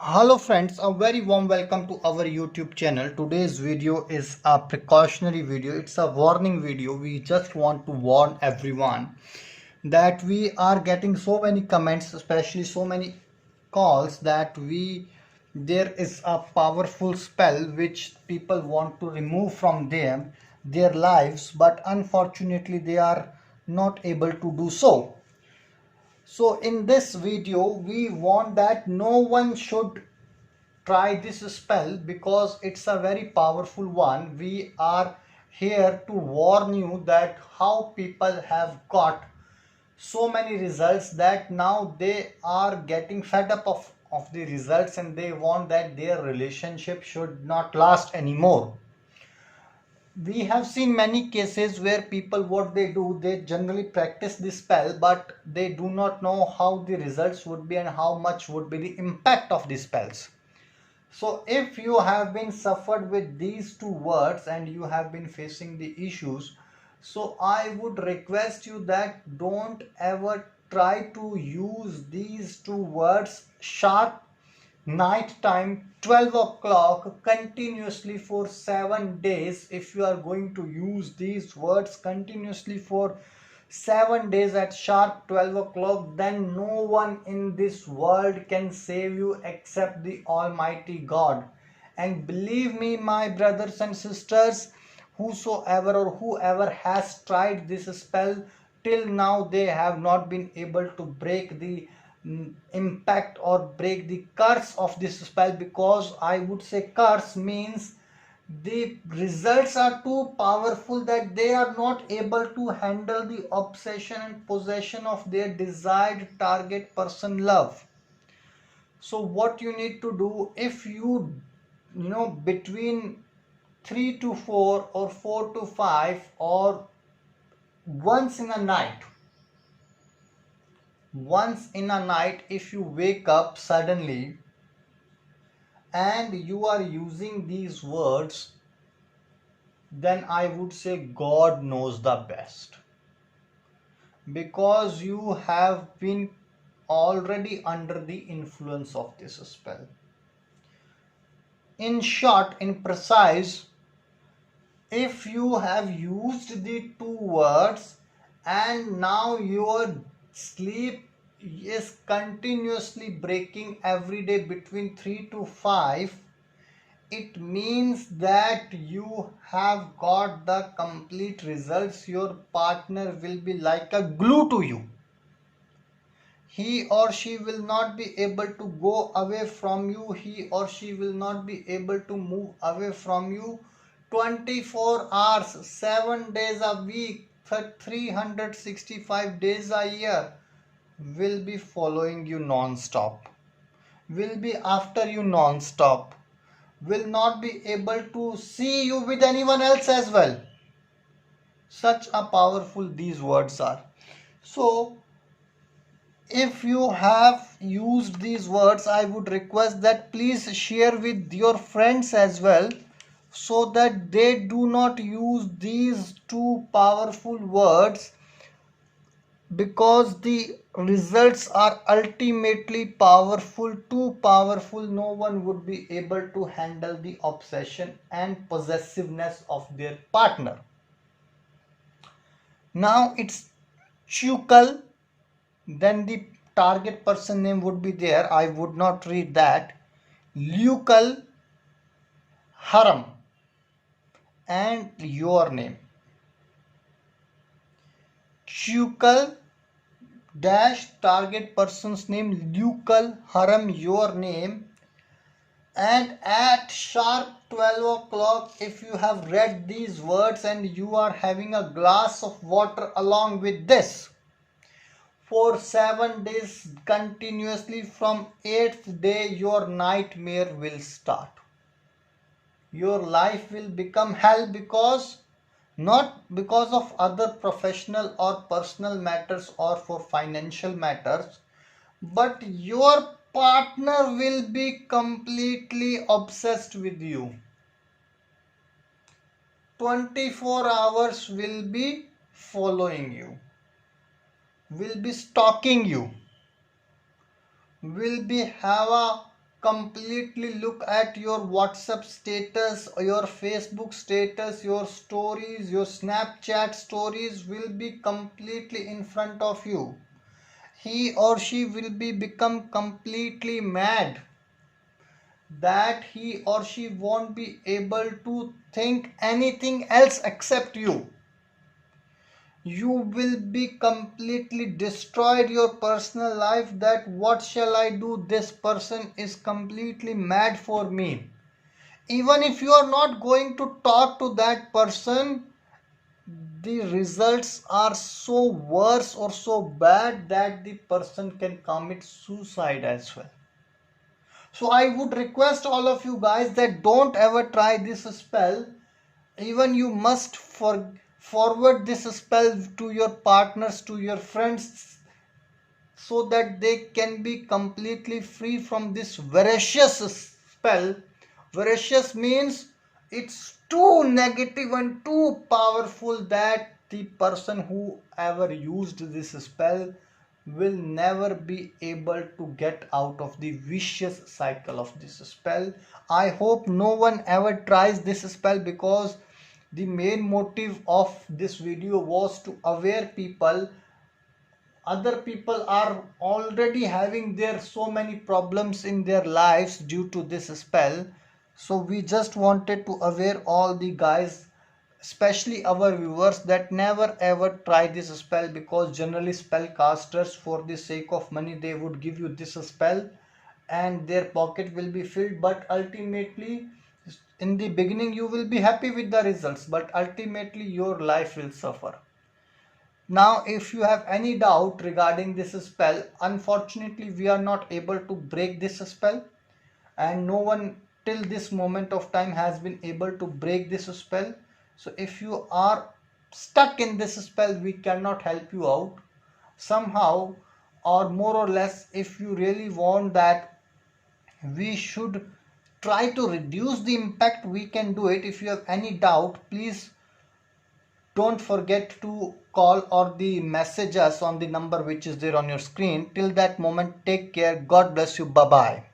Hello friends, a very warm welcome to our YouTube channel. Today's video is a precautionary video. It's a warning video. We just want to warn everyone that we are getting so many comments, especially so many calls that there is a powerful spell which people want to remove from their lives, but unfortunately they are not able to do so. So in this video we want that no one should try this spell because it's a very powerful one. We are here to warn you that how people have got so many results that now they are getting fed up of the results and they want that their relationship should not last anymore. We have seen many cases where people, what they do, they generally practice this spell but they do not know how the results would be and how much would be the impact of these spells. So if you have been suffered with these two words and you have been facing the issues, so I would request you that don't ever try to use these two words sharp night time 12 o'clock continuously for 7 days. If you are going to use these words continuously for 7 days at sharp 12 o'clock, then no one in this world can save you except the Almighty God. And believe me, my brothers and sisters, whoever has tried this spell till now, they have not been able to break the impact or break the curse of this spell, because I would say curse means the results are too powerful that they are not able to handle the obsession and possession of their desired target person love. So what you need to do, if you between 3 to 4 or 4 to 5 or once in a night, if you wake up suddenly and you are using these words, then I would say God knows the best, because you have been already under the influence of this spell. In short, in precise, if you have used the two words and now your sleep is continuously breaking every day between 3 to 5, it means that you have got the complete results. Your partner will be like a glue to you. He or she will not be able to go away from you. He or she will not be able to move away from you 24 hours, 7 days a week, 365 days a year. Will be following you non-stop, will be after you non-stop, will not be able to see you with anyone else as well. Such a powerful these words are. So if you have used these words, I would request that please share with your friends as well, so that they do not use these two powerful words, because the results are ultimately powerful, too powerful. No one would be able to handle the obsession and possessiveness of their partner. Now it's Chukal, then the target person name would be there. I would not read that. Lukal Haram, and your name. Chukal dash target person's name, Lukal Haram, your name. And at sharp 12 o'clock, if you have read these words and you are having a glass of water along with this, for 7 days continuously, from 8th day your nightmare will start. Your life will become hell, because not because of other professional or personal matters or for financial matters, but your partner will be completely obsessed with you. 24 hours will be following you, will be stalking you, will be have a completely look at your WhatsApp status, your Facebook status, your stories, your Snapchat stories will be completely in front of you. He or she will be become completely mad that he or she won't be able to think anything else except you. You will be completely destroyed your personal life, that what shall I do, this person is completely mad for me. Even if you are not going to talk to that person, the results are so worse or so bad that the person can commit suicide as well. So I would request all of you guys that don't ever try this spell. Even you must forward this spell to your partners, to your friends, so that they can be completely free from this voracious spell. Voracious means it's too negative and too powerful that the person who ever used this spell will never be able to get out of the vicious cycle of this spell. I hope no one ever tries this spell, because the main motive of this video was to aware people. Other people are already having their so many problems in their lives due to this spell, so we just wanted to aware all the guys, especially our viewers, that never ever try this spell, because generally spellcasters, for the sake of money, they would give you this spell and their pocket will be filled, but ultimately in the beginning you will be happy with the results, but ultimately your life will suffer. Now, if you have any doubt regarding this spell, unfortunately, we are not able to break this spell, and no one till this moment of time has been able to break this spell. So, if you are stuck in this spell, we cannot help you out somehow, or more or less. If you really want that we should try to reduce the impact, we can do it. If you have any doubt, please don't forget to call or the message us on the number which is there on your screen. Till that moment, take care. God bless you. Bye bye.